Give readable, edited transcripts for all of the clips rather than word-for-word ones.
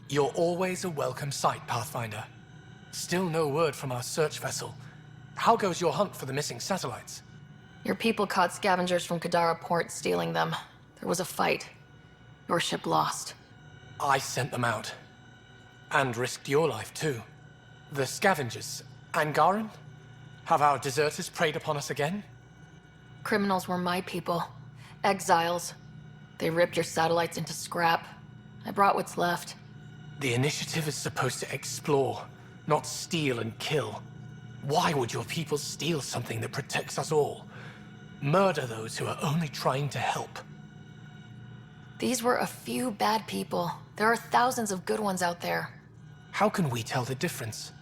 You're always a welcome sight, Pathfinder. Still no word from our search vessel. How goes your hunt for the missing satellites? Your people caught scavengers from Kadara port stealing them. There was a fight. Your ship lost. I sent them out. And risked your life, too. The scavengers, Angaran? Have our deserters preyed upon us again? Criminals were my people. Exiles. They ripped your satellites into scrap. I brought what's left. The initiative is supposed to explore, not steal and kill. Why would your people steal something that protects us all? Murder those who are only trying to help. These were a few bad people. There are thousands of good ones out there. How can we tell the difference?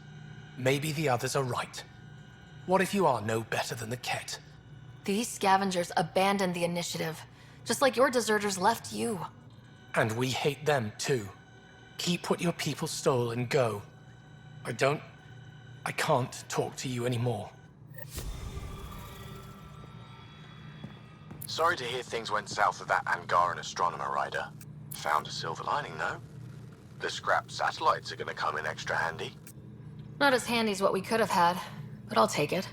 Maybe the others are right. What if you are no better than the Ket? These scavengers abandoned the initiative, just like your deserters left you. And we hate them too. Keep what your people stole and go. I can't talk to you anymore. Sorry to hear things went south with that Angaran astronomer rider. Found a silver lining, though. The scrap satellites are gonna come in extra handy. Not as handy as what we could have had, but I'll take it.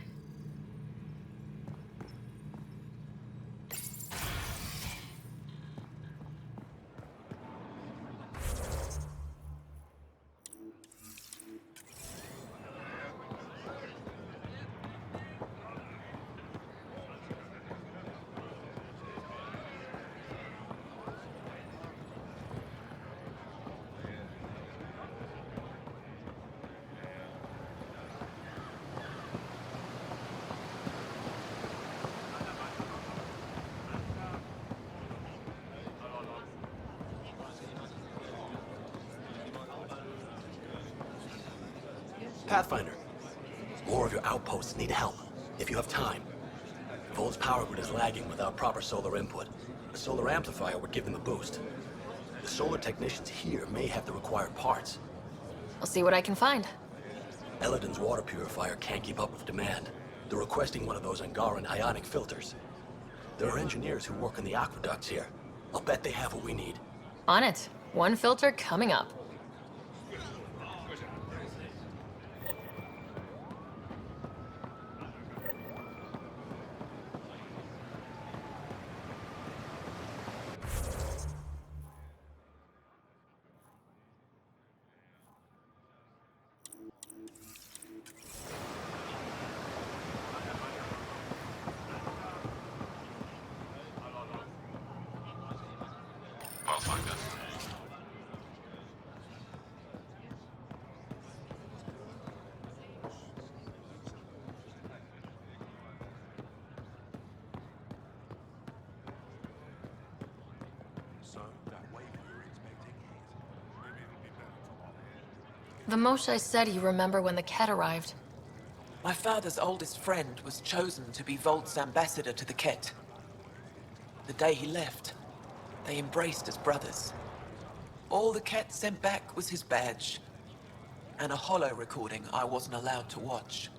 Pathfinder, more of your outposts need help, if you have time. Vol's power grid is lagging without proper solar input. A solar amplifier would give them a boost. The solar technicians here may have the required parts. I'll see what I can find. Eladin's water purifier can't keep up with demand. They're requesting one of those Angaran ionic filters. There are engineers who work on the aqueducts here. I'll bet they have what we need. On it. One filter coming up. Pathfinder. The Moshae said you remember when the Ket arrived. My father's oldest friend was chosen to be Volt's ambassador to the Ket. The day he left, they embraced as brothers. All the Ket sent back was his badge, and a holo recording I wasn't allowed to watch.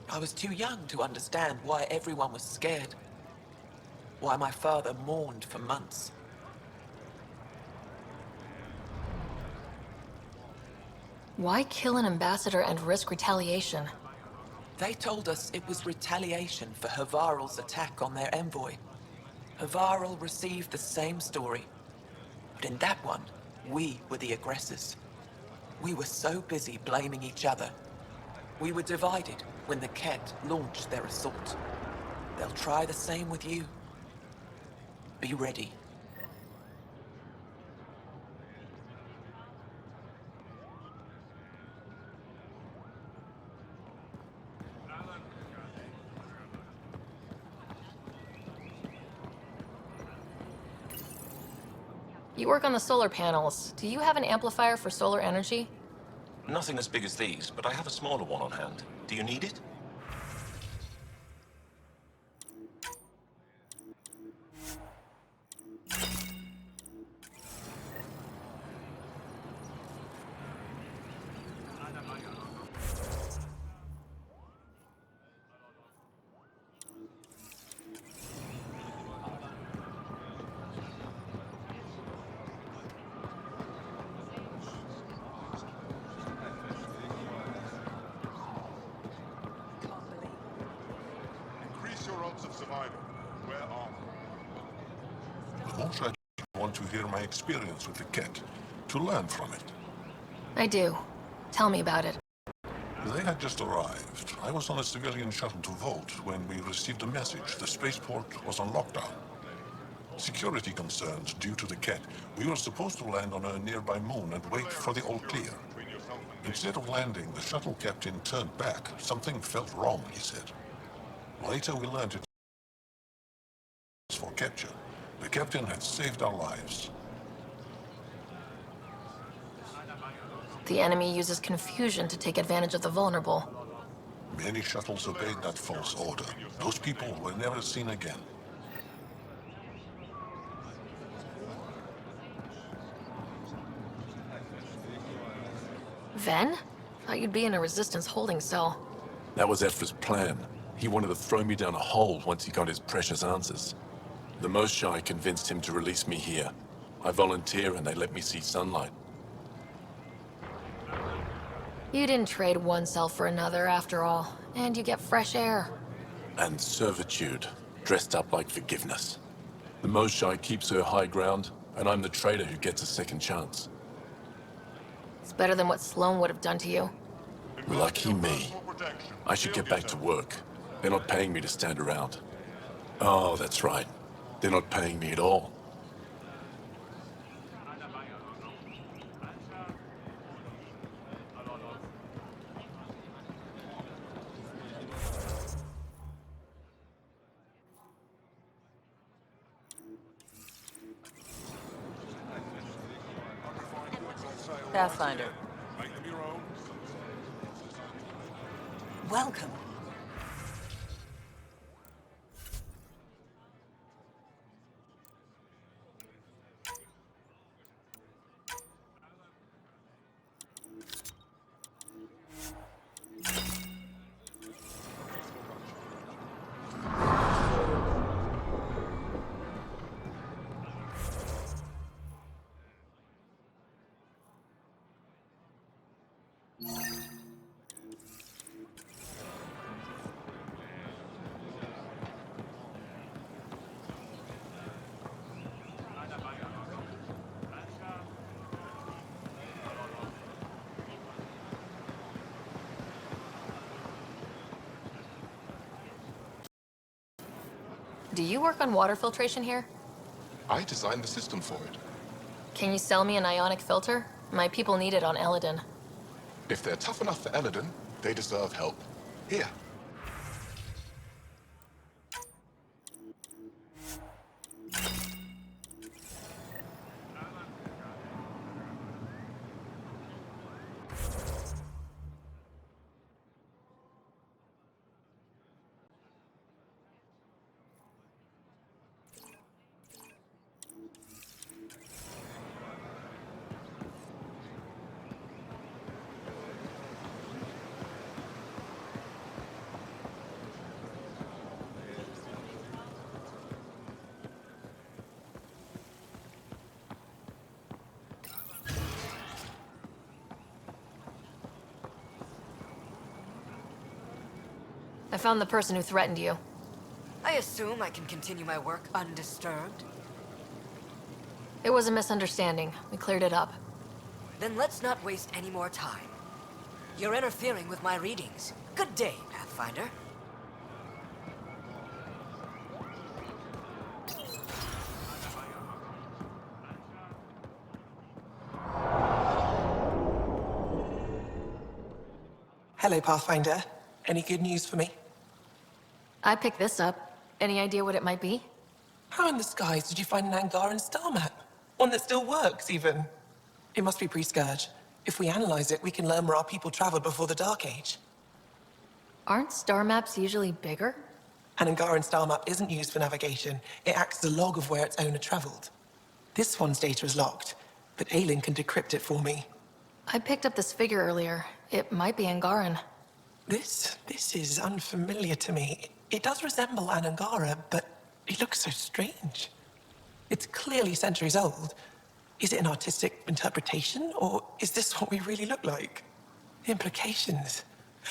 I was too young to understand why everyone was scared, why my father mourned for months. Why kill an ambassador and risk retaliation? They told us it was retaliation for Havarl's attack on their envoy. Havarl received the same story, but in that one, we were the aggressors. We were so busy blaming each other. We were divided when the Ket launched their assault. They'll try the same with you. Be ready. You work on the solar panels. Do you have an amplifier for solar energy? Nothing as big as these, but I have a smaller one on hand. Do you need it? Most I want to hear my experience with the Ket, to learn from it. I do. Tell me about it. They had just arrived. I was on a civilian shuttle to Volt when we received a message. The spaceport was on lockdown. Security concerns due to the Ket. We were supposed to land on a nearby moon and wait for the all clear. Instead of landing, the shuttle captain turned back. Something felt wrong, he said. Later we learned it was for capture. The captain had saved our lives. The enemy uses confusion to take advantage of the vulnerable. Many shuttles obeyed that false order. Those people were never seen again. Ven? Thought you'd be in a resistance holding cell. That was Ephra's plan. He wanted to throw me down a hole once he got his precious answers. The Moshae convinced him to release me here. I volunteer and they let me see sunlight. You didn't trade one cell for another after all, and you get fresh air. And servitude, dressed up like forgiveness. The Moshae keeps her high ground, and I'm the traitor who gets a second chance. It's better than what Sloan would have done to you. Lucky me. I should get back to work. They're not paying me to stand around. Oh, that's right. They're not paying me at all. Pathfinder. Welcome. Do you work on water filtration here? I designed the system for it. Can you sell me an ionic filter? My people need it on Eladin. If they're tough enough for Eladin, they deserve help. Here. I found the person who threatened you. I assume I can continue my work undisturbed? It was a misunderstanding. We cleared it up. Then let's not waste any more time. You're interfering with my readings. Good day, Pathfinder. Hello, Pathfinder. Any good news for me? I picked this up. Any idea what it might be? How in the skies did you find an Angaran star map? One that still works, even. It must be pre-Scourge. If we analyze it, we can learn where our people traveled before the Dark Age. Aren't star maps usually bigger? An Angaran star map isn't used for navigation. It acts as a log of where its owner traveled. This one's data is locked, but Aelin can decrypt it for me. I picked up this figure earlier. It might be Angaran. This is unfamiliar to me. It does resemble an Angara, but it looks so strange. It's clearly centuries old. Is it an artistic interpretation, or is this what we really look like? The implications.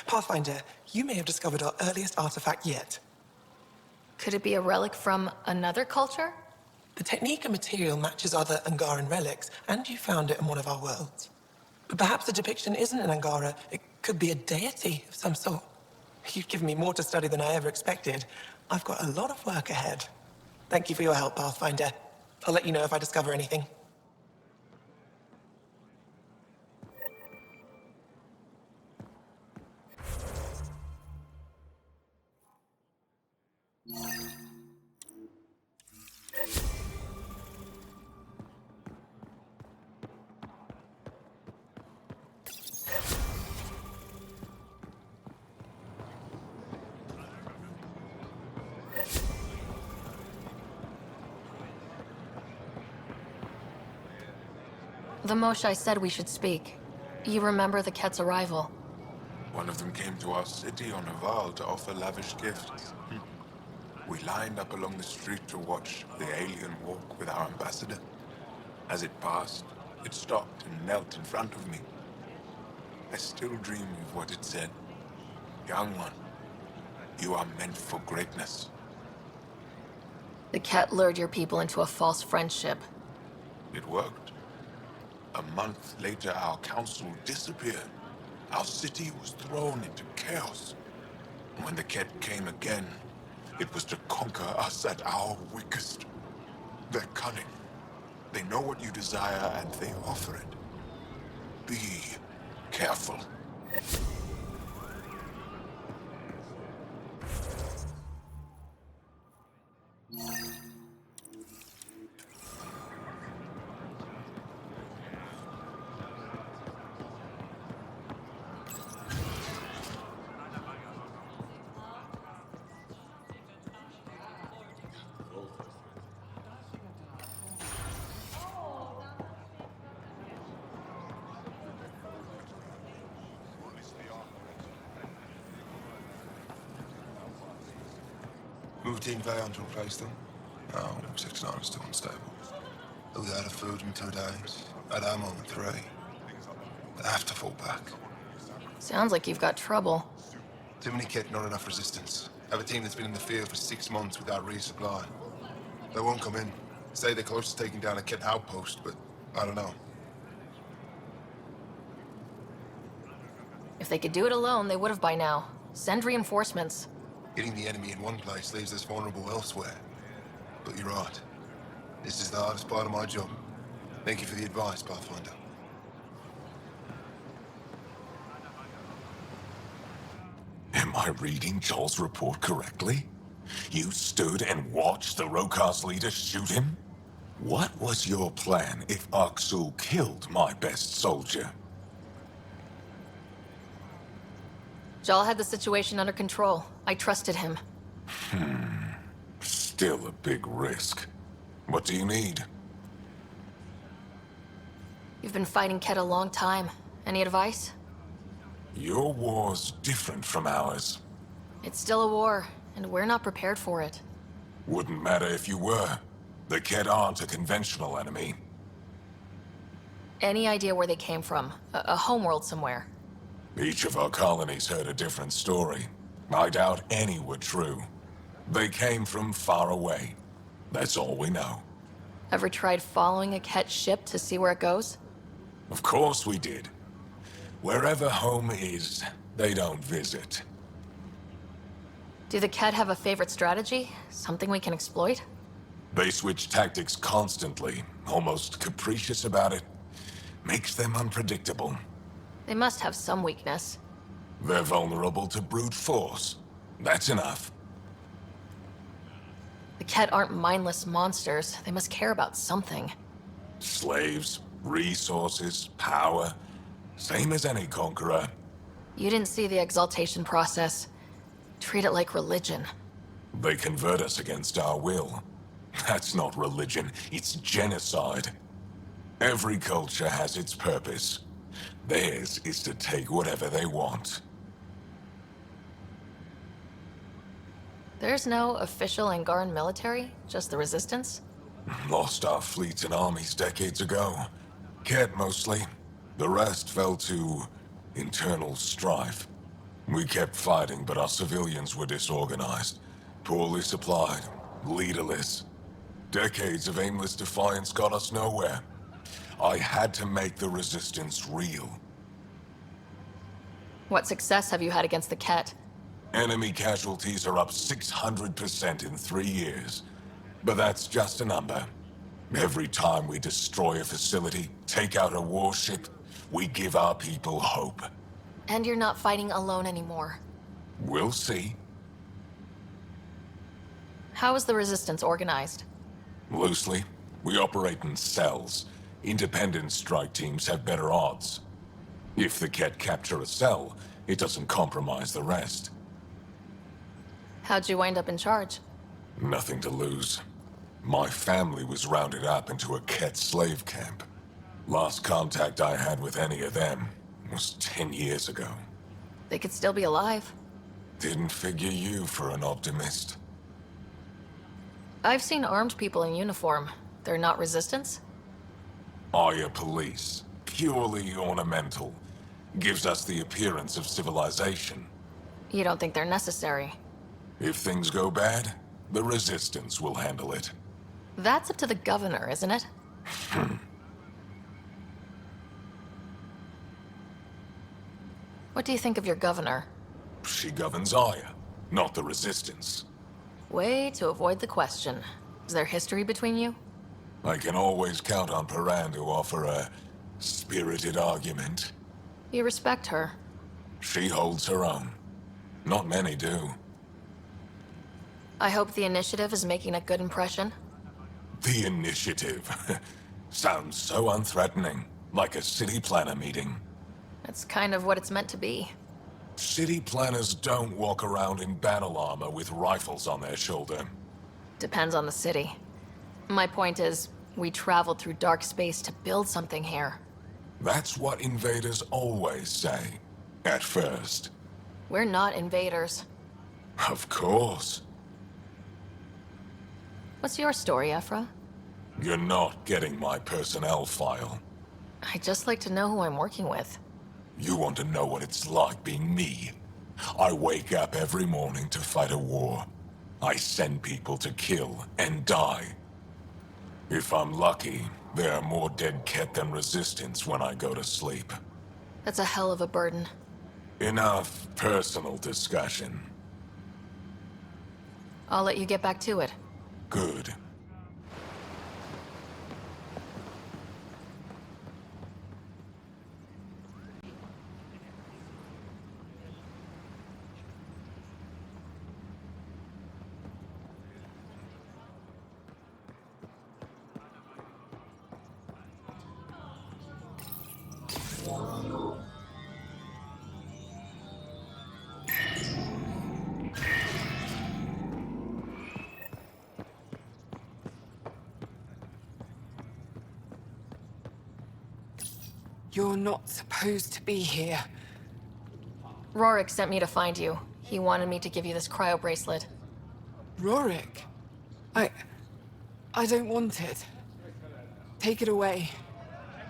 Pathfinder, you may have discovered our earliest artifact yet. Could it be a relic from another culture? The technique and material matches other Angaran relics, and you found it in one of our worlds. But perhaps the depiction isn't an Angara. It could be a deity of some sort. You've given me more to study than I ever expected. I've got a lot of work ahead. Thank you for your help, Pathfinder. I'll let you know if I discover anything. The Moshai said we should speak. You remember the Ket's arrival? One of them came to our city on a vow to offer lavish gifts. We lined up along the street to watch the alien walk with our ambassador. As it passed, it stopped and knelt in front of me. I still dream of what it said. Young one, you are meant for greatness. The Ket lured your people into a false friendship. It worked. A month later, our council disappeared. Our city was thrown into chaos. When the Ket came again, it was to conquer us at our weakest. They're cunning. They know what you desire, and they offer it. Be careful. Moved in Vayon to replace them? No, 6-9 is still unstable. We out of food in 2 days. Had ammo in 3. They have to fall back. Sounds like you've got trouble. Too many kit, not enough resistance. Have a team that's been in the field for 6 months without resupply. They won't come in. Say they're close to taking down a kit outpost, but I don't know. If they could do it alone, they would have by now. Send reinforcements. Hitting the enemy in one place leaves us vulnerable elsewhere. But you're right. This is the hardest part of my job. Thank you for the advice, Pathfinder. Am I reading Joel's report correctly? You stood and watched the Rokar's leader shoot him? What was your plan if Aksul killed my best soldier? Jal had the situation under control. I trusted him. Still a big risk. What do you need? You've been fighting Ket a long time. Any advice? Your war's different from ours. It's still a war, and we're not prepared for it. Wouldn't matter if you were. The Ket aren't a conventional enemy. Any idea where they came from? A homeworld somewhere? Each of our colonies heard a different story. I doubt any were true. They came from far away. That's all we know. Ever tried following a Ket ship to see where it goes? Of course we did. Wherever home is, they don't visit. Do the Ket have a favorite strategy? Something we can exploit? They switch tactics constantly, almost capricious about it. Makes them unpredictable. They must have some weakness. They're vulnerable to brute force. That's enough. The Ket aren't mindless monsters. They must care about something. Slaves, resources, power. Same as any conqueror. You didn't see the exaltation process. Treat it like religion. They convert us against our will. That's not religion, it's genocide. Every culture has its purpose. Theirs is to take whatever they want. There's no official Angaran military? Just the Resistance? Lost our fleets and armies decades ago. Ket mostly. The rest fell to internal strife. We kept fighting, but our civilians were disorganized, poorly supplied, leaderless. Decades of aimless defiance got us nowhere. I had to make the resistance real. What success have you had against the Ket? Enemy casualties are up 600% in 3 years. But that's just a number. Every time we destroy a facility, take out a warship, we give our people hope. And you're not fighting alone anymore. We'll see. How is the Resistance organized? Loosely, we operate in cells. Independent strike teams have better odds. If the Ket capture a cell, it doesn't compromise the rest. How'd you wind up in charge? Nothing to lose. My family was rounded up into a Ket slave camp. Last contact I had with any of them was 10 years ago. They could still be alive. Didn't figure you for an optimist. I've seen armed people in uniform. They're not Resistance? Aya police. Purely ornamental. Gives us the appearance of civilization. You don't think they're necessary? If things go bad, the Resistance will handle it. That's up to the governor, isn't it? What do you think of your governor? She governs Aya, not the Resistance. Way to avoid the question. Is there history between you? I can always count on Paran to offer a spirited argument. You respect her. She holds her own. Not many do. I hope the initiative is making a good impression. The initiative. Sounds so unthreatening. Like a city planner meeting. That's kind of what it's meant to be. City planners don't walk around in battle armor with rifles on their shoulder. Depends on the city. My point is, we traveled through dark space to build something here. That's what invaders always say. At first. We're not invaders. Of course. What's your story, Ephra? You're not getting my personnel file. I'd just like to know who I'm working with. You want to know what it's like being me? I wake up every morning to fight a war. I send people to kill and die. If I'm lucky, there are more dead Ket than Resistance when I go to sleep. That's a hell of a burden. Enough personal discussion. I'll let you get back to it. Good. You're not supposed to be here. Rorik sent me to find you. He wanted me to give you this cryo bracelet. Rorik? I don't want it. Take it away.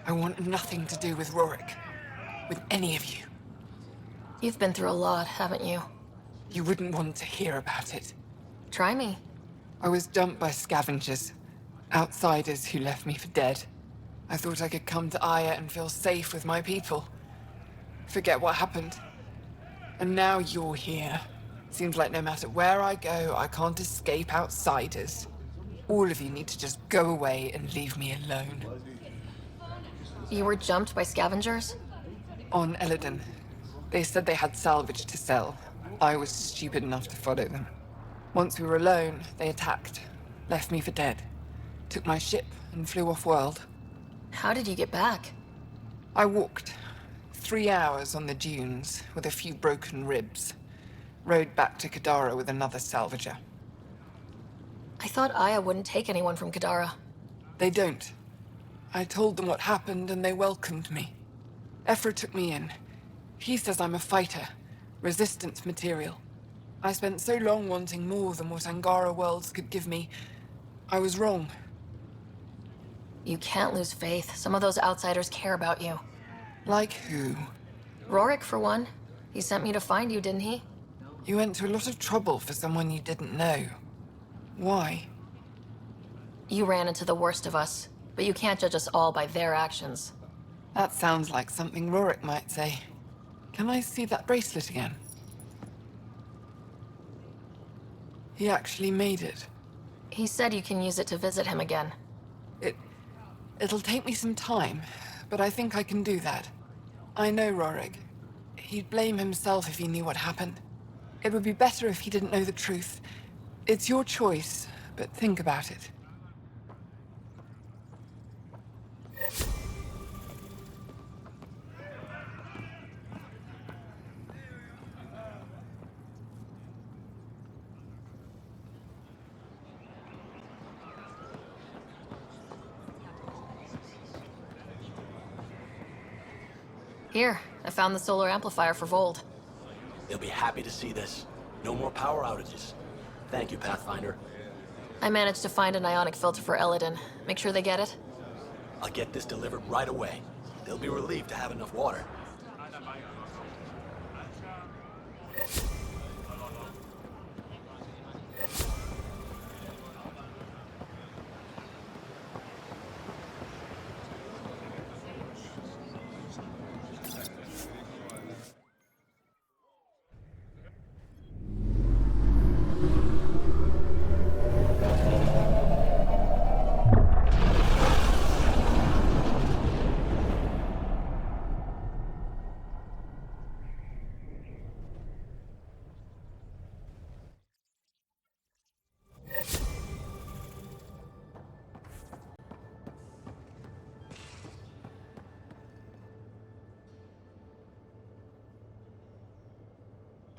I want nothing to do with Rorik. With any of you. You've been through a lot, haven't you? You wouldn't want to hear about it. Try me. I was dumped by scavengers. Outsiders who left me for dead. I thought I could come to Aya and feel safe with my people. Forget what happened. And now you're here. Seems like no matter where I go, I can't escape outsiders. All of you need to just go away and leave me alone. You were jumped by scavengers? On Eladon. They said they had salvage to sell. I was stupid enough to follow them. Once we were alone, they attacked. Left me for dead. Took my ship and flew off-world. How did you get back? I walked. 3 hours on the dunes, with a few broken ribs. Rode back to Kadara with another salvager. I thought Aya wouldn't take anyone from Kadara. They don't. I told them what happened and they welcomed me. Ephra took me in. He says I'm a fighter. Resistance material. I spent so long wanting more than what Angara worlds could give me. I was wrong. You can't lose faith. Some of those outsiders care about you. Like who? Rorik, for one. He sent me to find you, didn't he? You went to a lot of trouble for someone you didn't know. Why? You ran into the worst of us, but you can't judge us all by their actions. That sounds like something Rorik might say. Can I see that bracelet again? He actually made it. He said you can use it to visit him again. It'll take me some time, but I think I can do that. I know Rorik. He'd blame himself if he knew what happened. It would be better if he didn't know the truth. It's your choice, but think about it. Here, I found the solar amplifier for Vold. They'll be happy to see this. No more power outages. Thank you, Pathfinder. I managed to find an ionic filter for Elodin. Make sure they get it. I'll get this delivered right away. They'll be relieved to have enough water.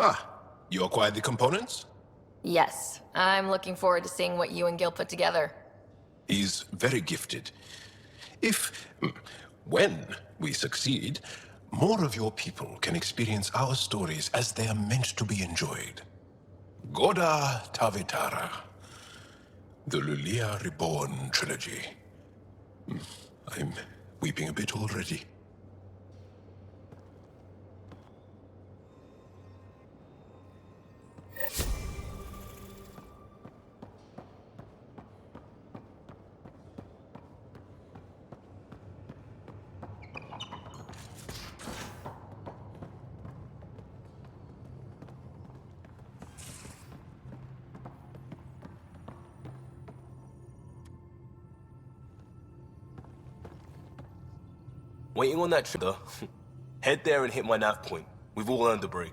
Ah, you acquired the components? Yes, I'm looking forward to seeing what you and Gil put together. He's very gifted. When we succeed, more of your people can experience our stories as they are meant to be enjoyed. Goda Tavitara, the Lulia Reborn trilogy. I'm weeping a bit already. Waiting on that trip, though. Head there and hit my nav point. We've all earned a break.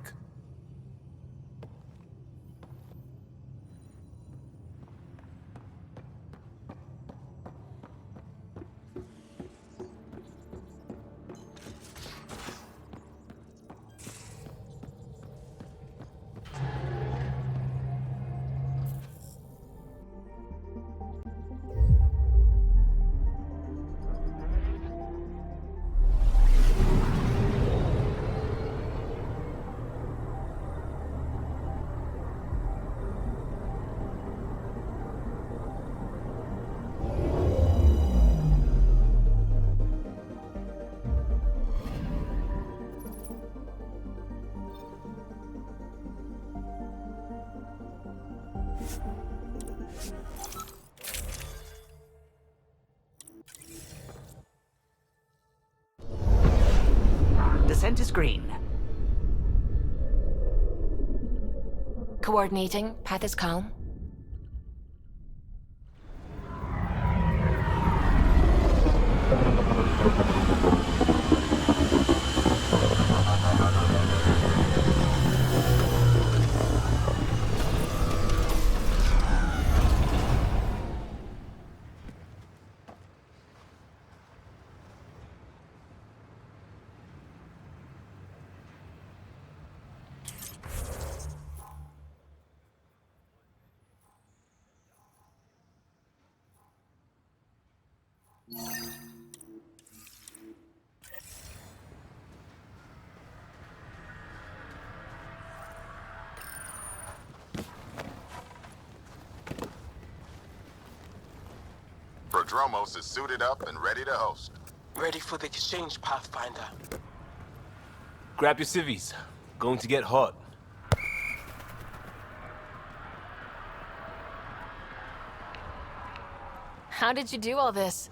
Descent is green. Coordinating, path is calm. Prodromos is suited up and ready to host. Ready for the exchange, Pathfinder. Grab your civvies. Going to get hot. How did you do all this?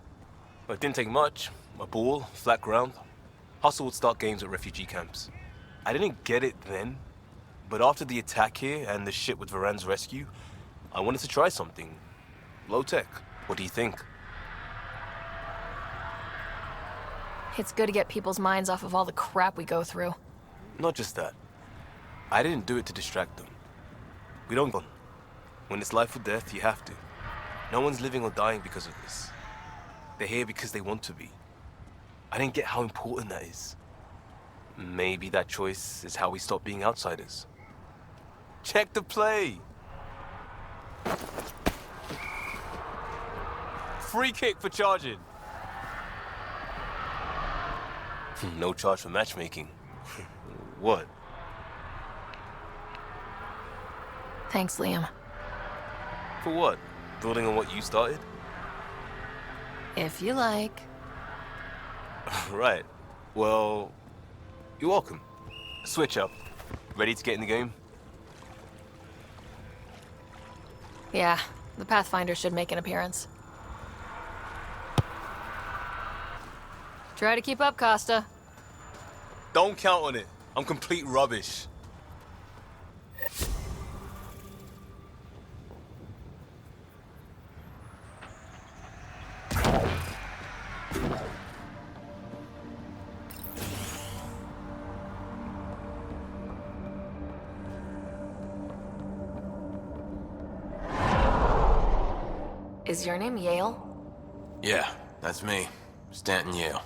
Well, it didn't take much. A ball, flat ground. Hustle would start games at refugee camps. I didn't get it then, but after the attack here and the shit with Varan's rescue, I wanted to try something. Low-tech. What do you think? It's good to get people's minds off of all the crap we go through. Not just that. I didn't do it to distract them. We don't go. When it's life or death, you have to. No one's living or dying because of this. They're here because they want to be. I didn't get how important that is. Maybe that choice is how we stop being outsiders. Check the play! Free kick for charging. No charge for matchmaking. What? Thanks, Liam. For what? Building on what you started? If you like. Right. Well, you're welcome. Switch up. Ready to get in the game? Yeah, the Pathfinder should make an appearance. Try to keep up, Kosta. Don't count on it. I'm complete rubbish. Is your name Yale? Yeah, that's me. Stanton Yale.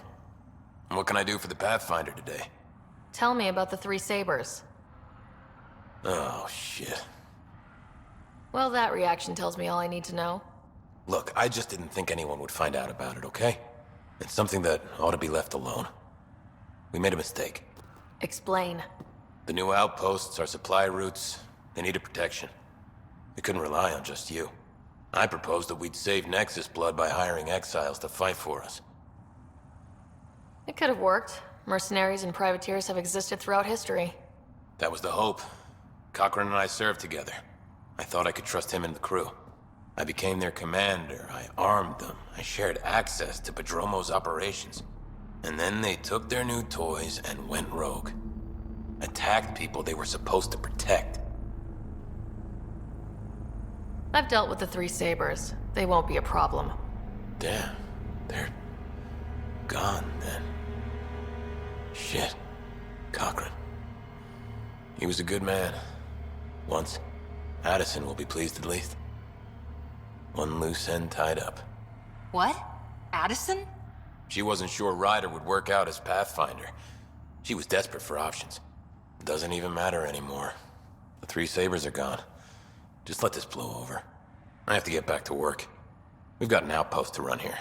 And what can I do for the Pathfinder today? Tell me about the three sabers. Oh, shit. Well, that reaction tells me all I need to know. Look, I just didn't think anyone would find out about it, okay? It's something that ought to be left alone. We made a mistake. Explain. The new outposts, our supply routes, they needed protection. We couldn't rely on just you. I proposed that we'd save Nexus blood by hiring exiles to fight for us. It could have worked. Mercenaries and privateers have existed throughout history. That was the hope. Cochran and I served together. I thought I could trust him and the crew. I became their commander, I armed them, I shared access to Padromo's operations. And then they took their new toys and went rogue. Attacked people they were supposed to protect. I've dealt with the three sabers. They won't be a problem. Damn, they're gone then. Shit, Cochran. He was a good man. Once. Addison will be pleased at least. One loose end tied up. What? Addison? She wasn't sure Ryder would work out as Pathfinder. She was desperate for options. Doesn't even matter anymore. The three sabers are gone. Just let this blow over. I have to get back to work. We've got an outpost to run here.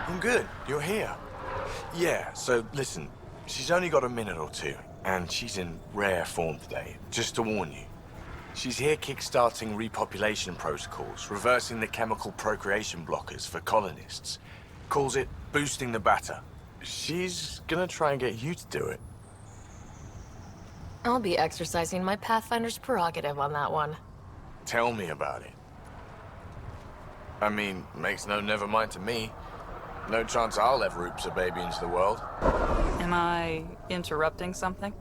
I'm good. You're here. Yeah, so listen, she's only got a minute or two, and she's in rare form today, just to warn you. She's here kickstarting repopulation protocols, reversing the chemical procreation blockers for colonists. Calls it boosting the batter. She's gonna try and get you to do it. I'll be exercising my Pathfinder's prerogative on that one. Tell me about it. I mean, makes no never mind to me. No chance I'll ever oops a baby into the world. Am I interrupting something?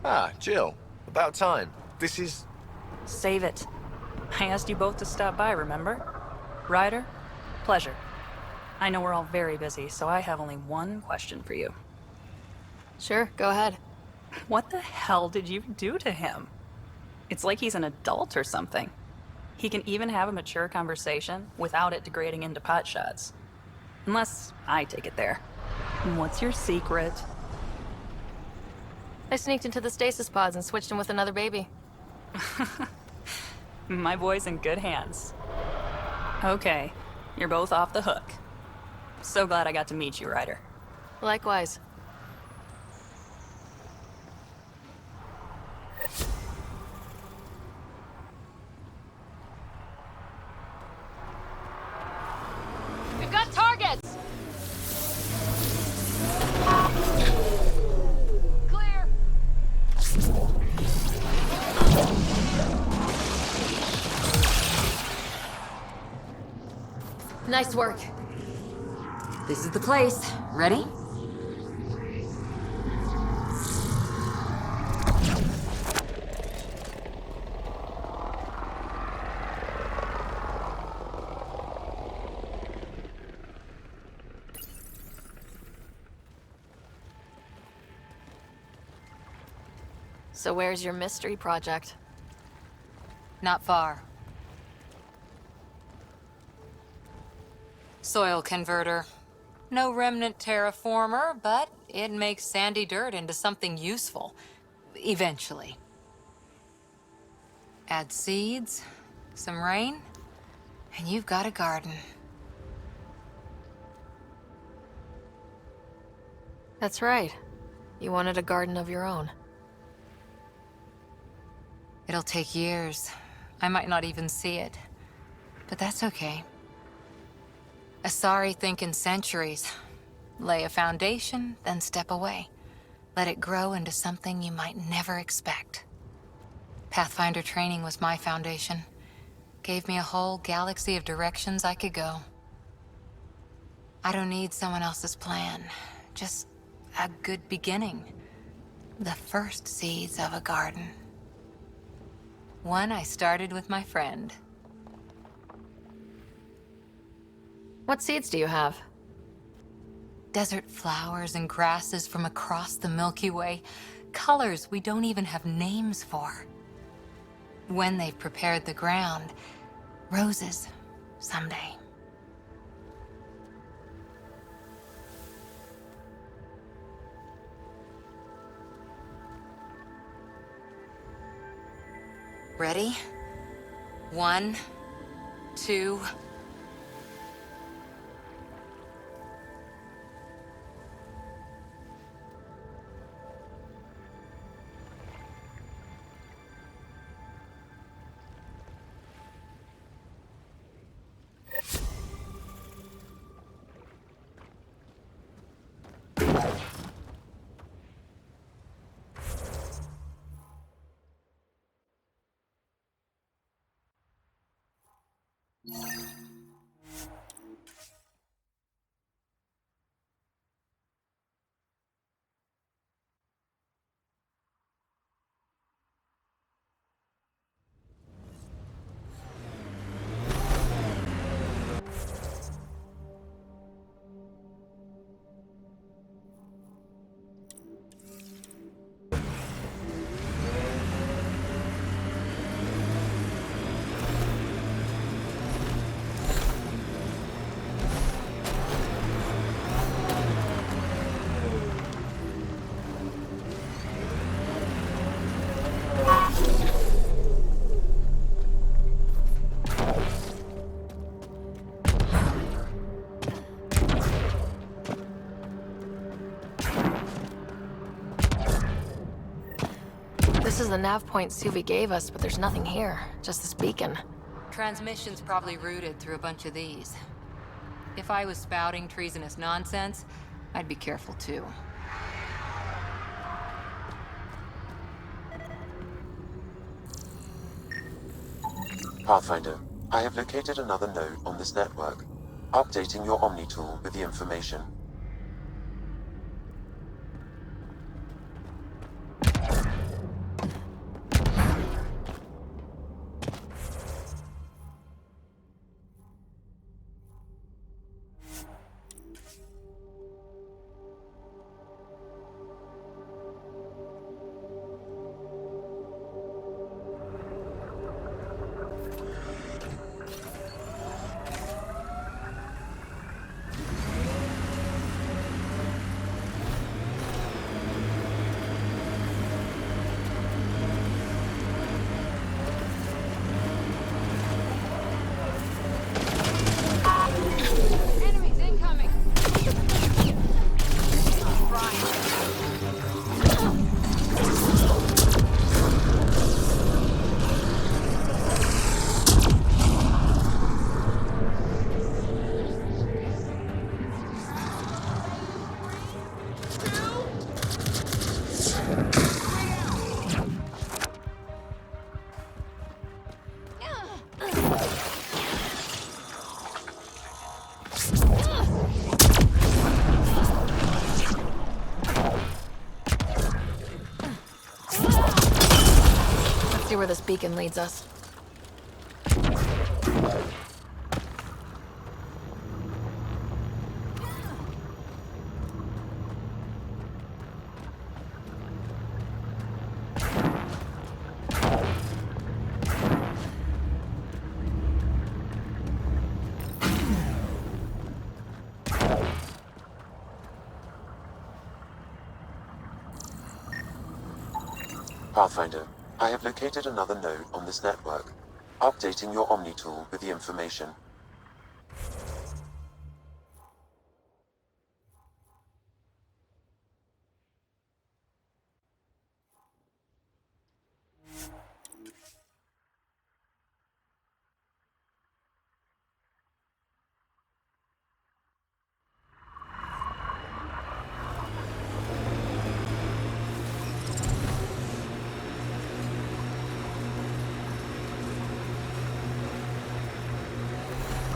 Ah, Jill. About time. This is... Save it. I asked you both to stop by, remember? Ryder, pleasure. I know we're all very busy, so I have only one question for you. Sure, go ahead. What the hell did you do to him? It's like he's an adult or something. He can even have a mature conversation without it degrading into pot shots. Unless I take it there. What's your secret? I sneaked into the stasis pods and switched him with another baby. My boy's in good hands. Okay, you're both off the hook. So glad I got to meet you, Ryder. Likewise. We've got targets! Clear! Nice work. This is the place. Ready? So where's your mystery project? Not far. Soil converter. No remnant terraformer, but it makes sandy dirt into something useful. Eventually. Add seeds, some rain, and you've got a garden. That's right. You wanted a garden of your own. It'll take years. I might not even see it. But that's okay. Asari think in centuries. Lay a foundation, then step away. Let it grow into something you might never expect. Pathfinder training was my foundation. Gave me a whole galaxy of directions I could go. I don't need someone else's plan. Just a good beginning. The first seeds of a garden. One I started with my friend. What seeds do you have? Desert flowers and grasses from across the Milky Way. Colors we don't even have names for. When they've prepared the ground, roses someday. Ready? 1, 2... This is the nav point Suvi gave us, but there's nothing here. Just this beacon. Transmission's probably routed through a bunch of these. If I was spouting treasonous nonsense, I'd be careful too. Pathfinder, I have located another node on this network. Updating your Omni tool with the information. where this beacon leads us. Pathfinder, I have located another node on this network. Updating your Omni tool with the information.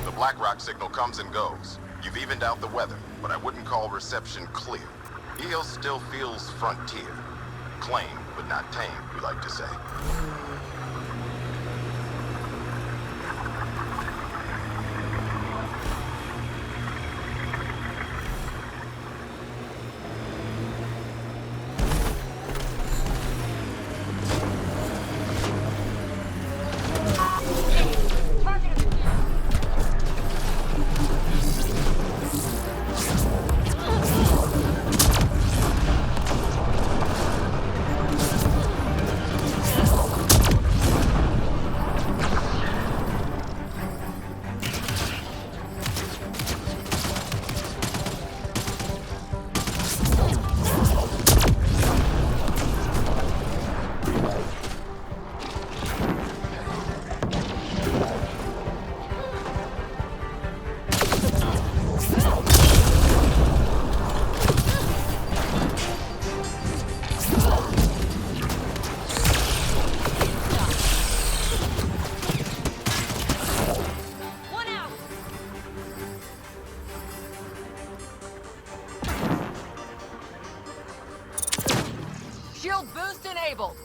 The Black Rock signal comes and goes. You've evened out the weather, but I wouldn't call reception clear. Eos still feels frontier. Claim, but not tame, we like to say. Shield boost enabled.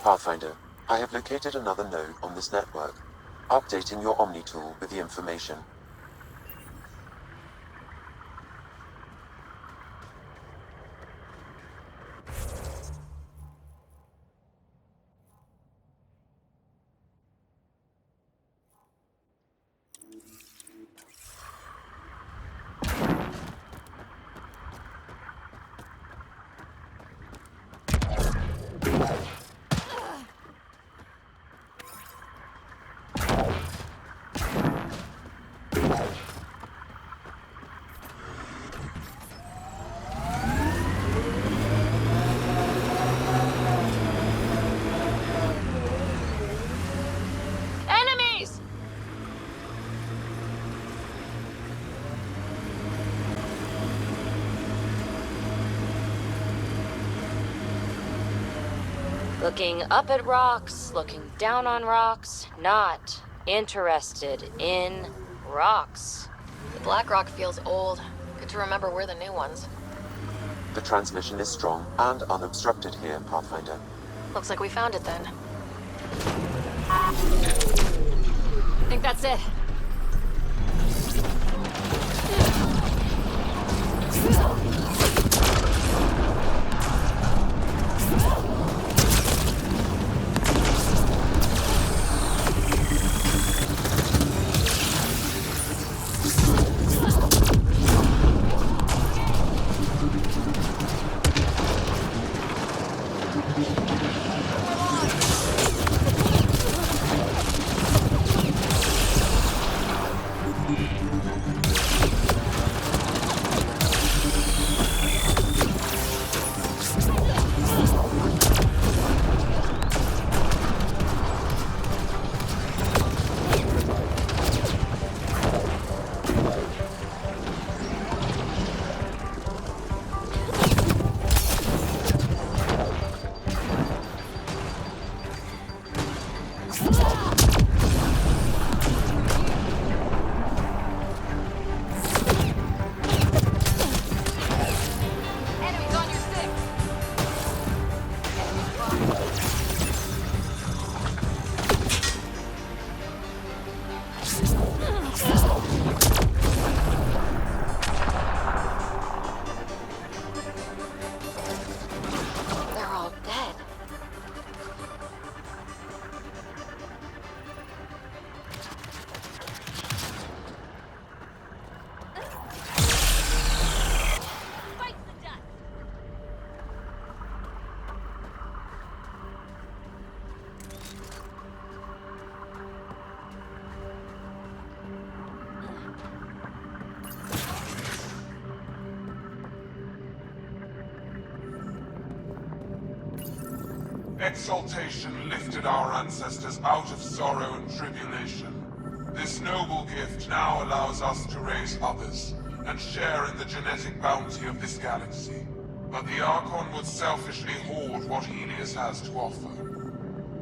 Pathfinder, I have located another node on this network. Updating your Omni tool with the information. Enemies! Looking up at rocks, looking down on rocks, not interested in rocks. The Black Rock feels old. Good to remember we're the new ones. The transmission is strong and unobstructed here, Pathfinder. Looks like we found it then. I think that's it. Exaltation lifted our ancestors out of sorrow and tribulation. This noble gift now allows us to raise others and share in the genetic bounty of this galaxy. But the Archon would selfishly hoard what Helios has to offer.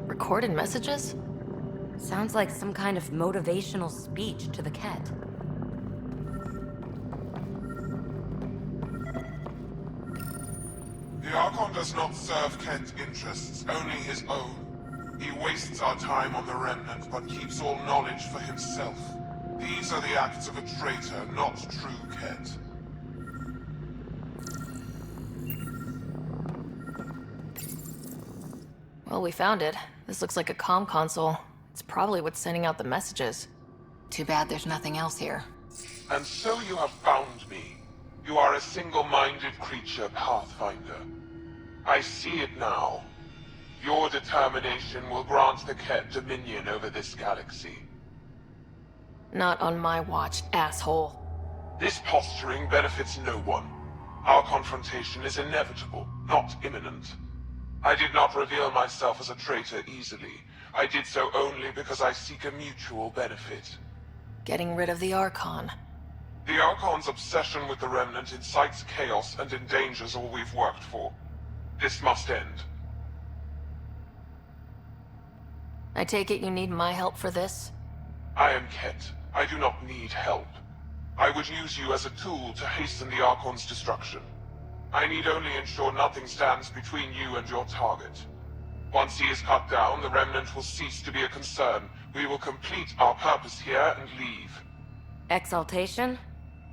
Recorded messages? Sounds like some kind of motivational speech to the Ket. The Archon does not serve Ket interests, only his own. He wastes our time on the Remnant, but keeps all knowledge for himself. These are the acts of a traitor, not true Ket. Well, we found it. This looks like a comm console. It's probably what's sending out the messages. Too bad there's nothing else here. And so you have found me. You are a single-minded creature, Pathfinder. I see it now. Your determination will grant the Ket dominion over this galaxy. Not on my watch, asshole. This posturing benefits no one. Our confrontation is inevitable, not imminent. I did not reveal myself as a traitor easily. I did so only because I seek a mutual benefit. Getting rid of the Archon. The Archon's obsession with the Remnant incites chaos and endangers all we've worked for. This must end. I take it you need my help for this? I am Ket. I do not need help. I would use you as a tool to hasten the Archon's destruction. I need only ensure nothing stands between you and your target. Once he is cut down, the Remnant will cease to be a concern. We will complete our purpose here and leave. Exaltation?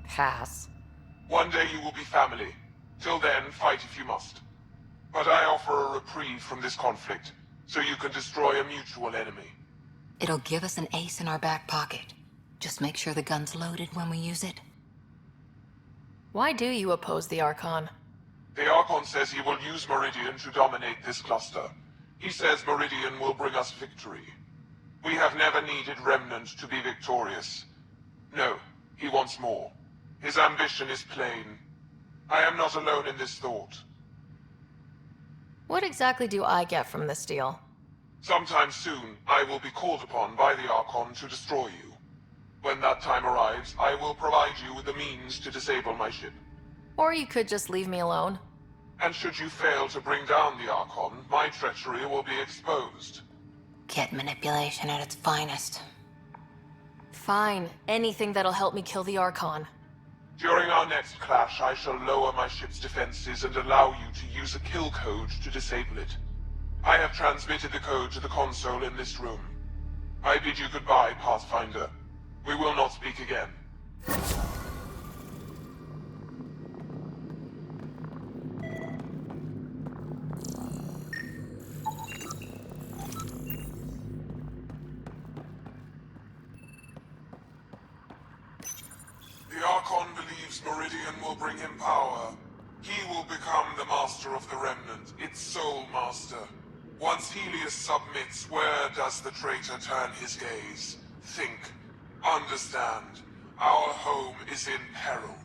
Pass. One day you will be family. Till then, fight if you must. But I offer a reprieve from this conflict, so you can destroy a mutual enemy. It'll give us an ace in our back pocket. Just make sure the gun's loaded when we use it. Why do you oppose the Archon? The Archon says he will use Meridian to dominate this cluster. He says Meridian will bring us victory. We have never needed Remnant to be victorious. No, he wants more. His ambition is plain. I am not alone in this thought. What exactly do I get from this deal? Sometime soon, I will be called upon by the Archon to destroy you. When that time arrives, I will provide you with the means to disable my ship. Or you could just leave me alone. And should you fail to bring down the Archon, my treachery will be exposed. Ket manipulation at its finest. Fine. Anything that'll help me kill the Archon. During our next clash, I shall lower my ship's defenses and allow you to use a kill code to disable it. I have transmitted the code to the console in this room. I bid you goodbye, Pathfinder. We will not speak again. The Archon believes Meridian will bring him power. He will become the master of the Remnant, its sole master. Once Helios submits, where does the traitor turn his gaze? Think. Understand. Our home is in peril.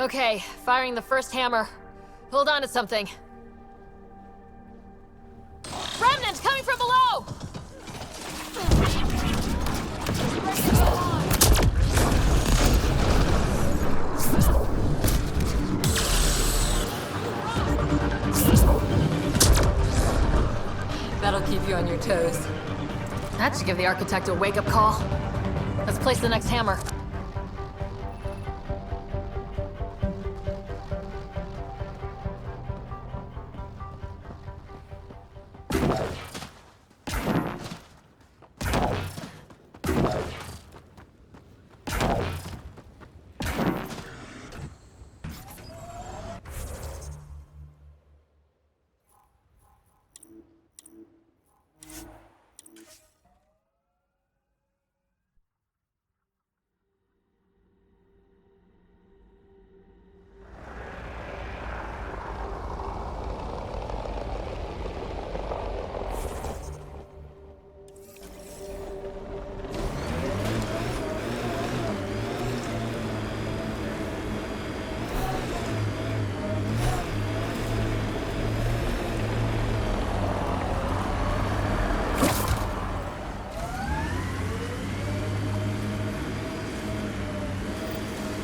Okay, firing the first hammer. Hold on to something. Remnant coming from below! That'll keep you on your toes. That should give the architect a wake-up call. Let's place the next hammer.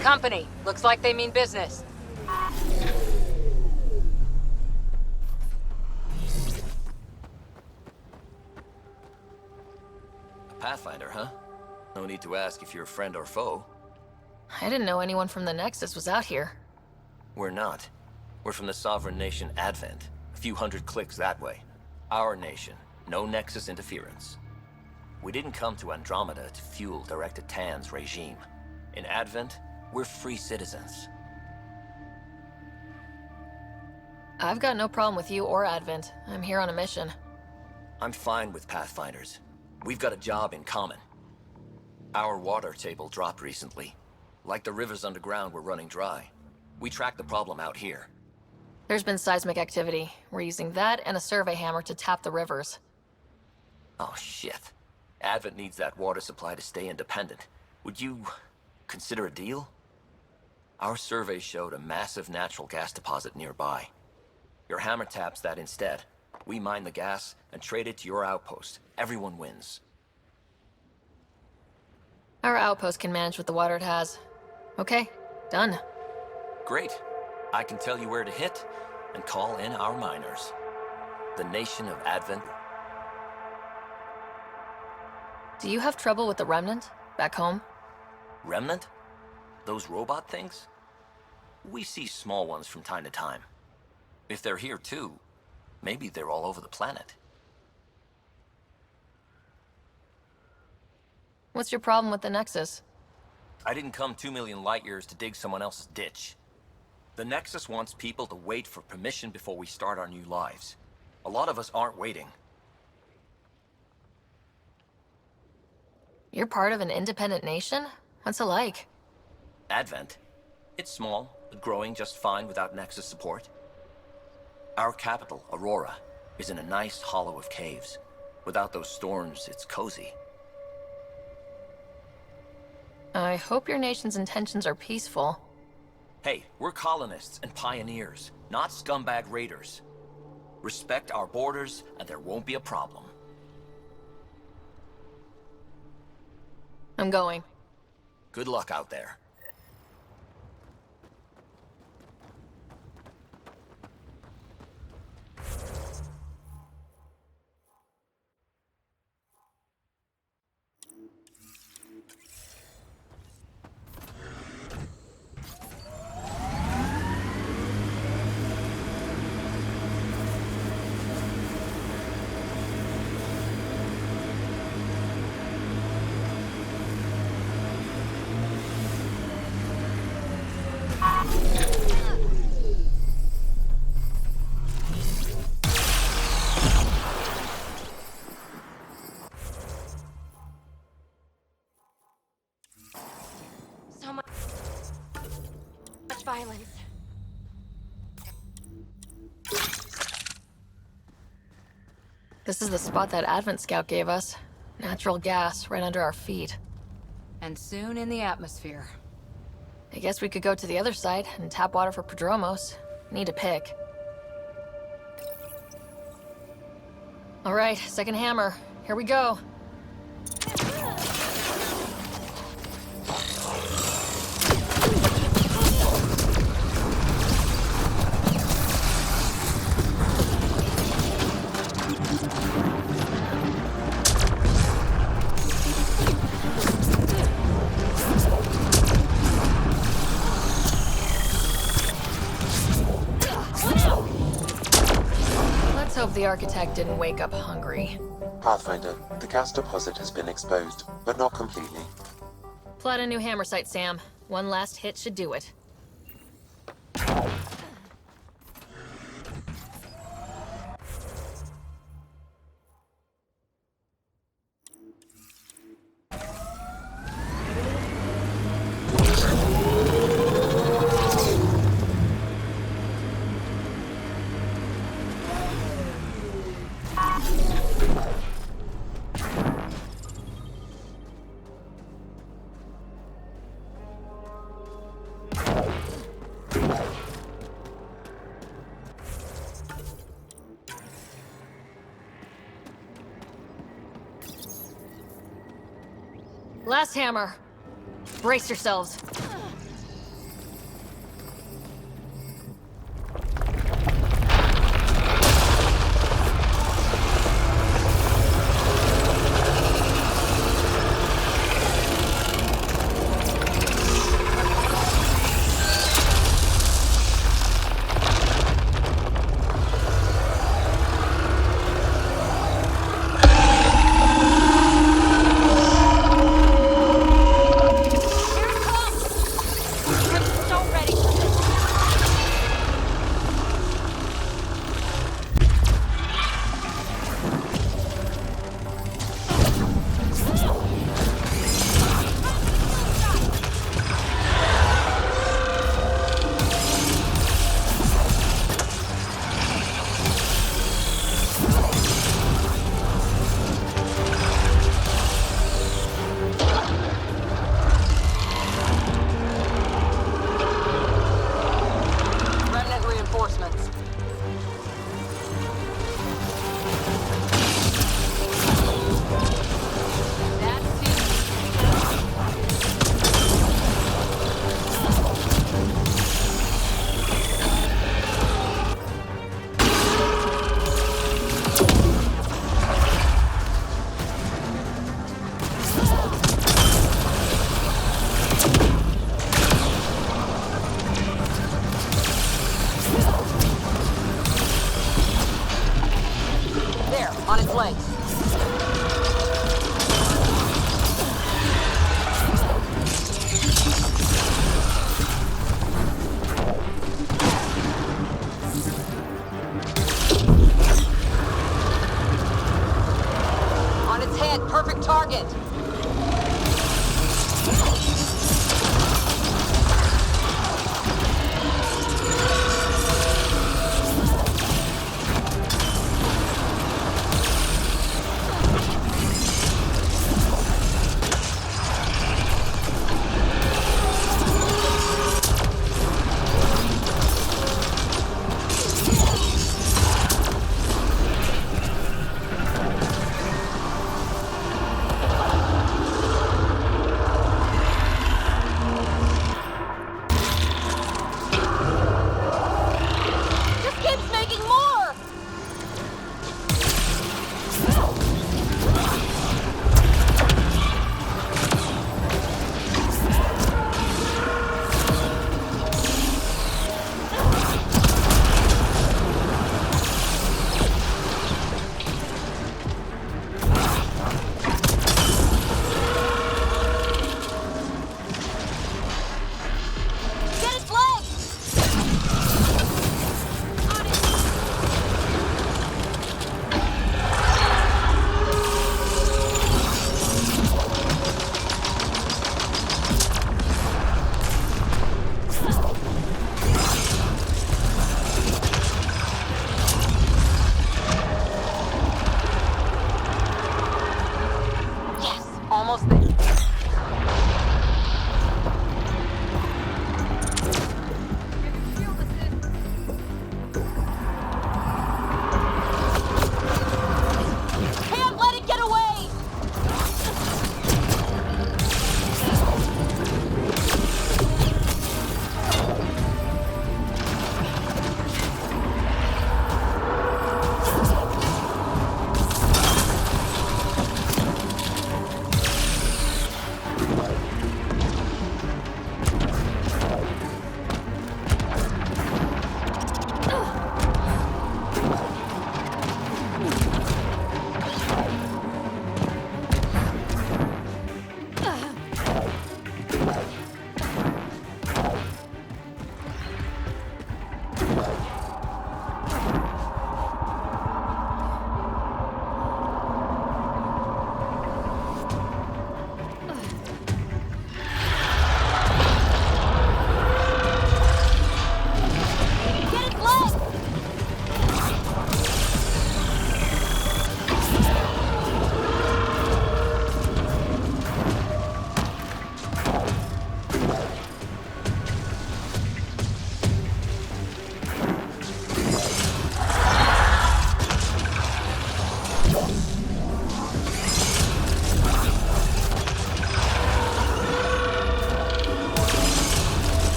Company. Looks like they mean business. Pathfinder, huh? No need to ask if you're a friend or foe. I didn't know anyone from the Nexus was out here. We're not. We're from the sovereign nation Advent. A few hundred clicks that way. Our nation. No Nexus interference. We didn't come to Andromeda to fuel Director Tan's regime. In Advent, we're free citizens. I've got no problem with you or Advent. I'm here on a mission. I'm fine with Pathfinders. We've got a job in common. Our water table dropped recently. Like the rivers underground were running dry. We tracked the problem out here. There's been seismic activity. We're using that and a survey hammer to tap the rivers. Oh shit. Advent needs that water supply to stay independent. Would you consider a deal? Our survey showed a massive natural gas deposit nearby. Your hammer taps that instead. We mine the gas and trade it to your outpost. Everyone wins. Our outpost can manage with the water it has. Okay, done. Great. I can tell you where to hit and call in our miners. The nation of Advent. Do you have trouble with the Remnant back home? Remnant? Those robot things? We see small ones from time to time. If they're here too, maybe they're all over the planet. What's your problem with the Nexus? I didn't come 2 million light years to dig someone else's ditch. The Nexus wants people to wait for permission before we start our new lives. A lot of us aren't waiting. You're part of an independent nation? What's it like? Advent. It's small, but growing just fine without Nexus support. Our capital, Aurora, is in a nice hollow of caves. Without those storms, it's cozy. I hope your nation's intentions are peaceful. Hey, we're colonists and pioneers, not scumbag raiders. Respect our borders, and there won't be a problem. I'm going. Good luck out there. So much violence. This is the spot that Advent Scout gave us. Natural gas right under our feet. And soon in the atmosphere. I guess we could go to the other side and tap water for Prodromos. Need a pick. All right, second hammer. Here we go. Let's hope the architect didn't wake up hungry. Pathfinder, the gas deposit has been exposed, but not completely. Plot a new hammer site, Sam. One last hit should do it. Last hammer. Brace yourselves.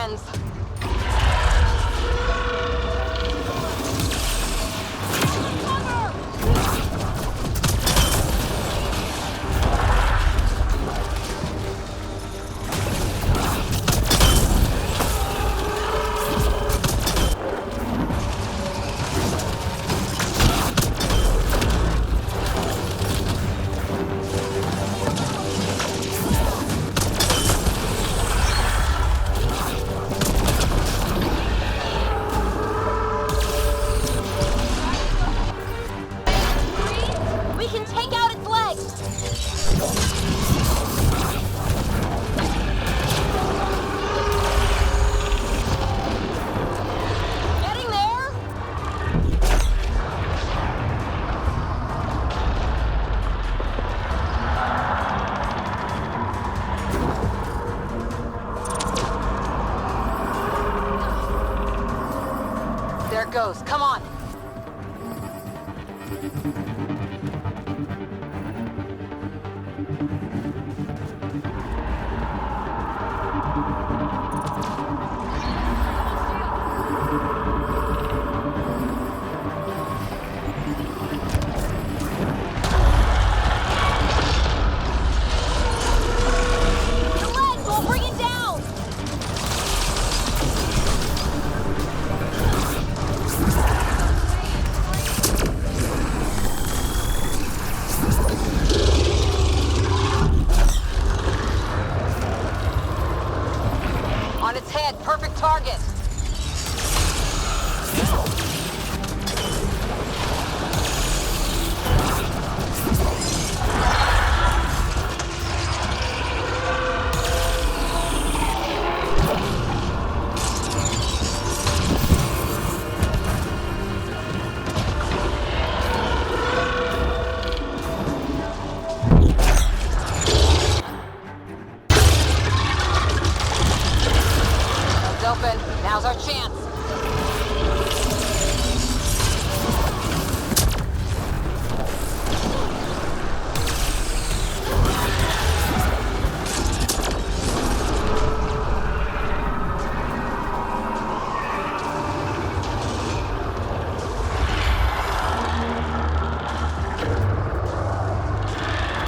ends. We can take out its legs! Getting there? There it goes. Come on. The legs will bring it down! On its head. Perfect target. It's open. Now's our chance.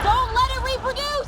Don't let it reproduce!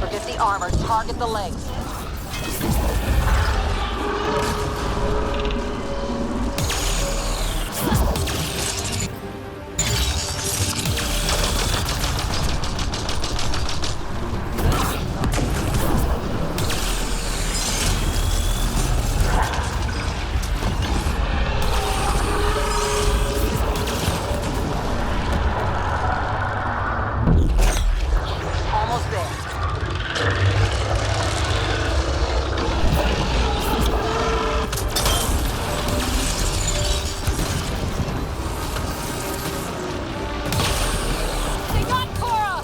Forget the armor. Target the legs. Almost there. They got Cora!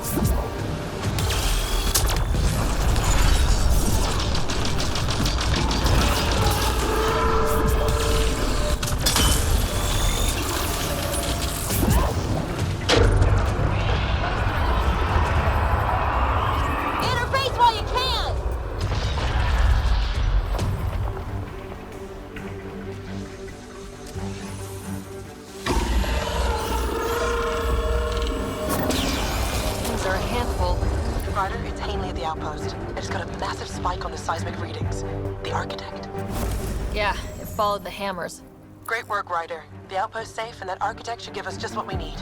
Interface while you can! Things are a handful. Ryder, it's Ainley at the outpost. I just got a massive spike on the seismic readings. The architect. Yeah, it followed the hammers. Great work, Ryder. The outpost's safe, and that architect should give us just what we need.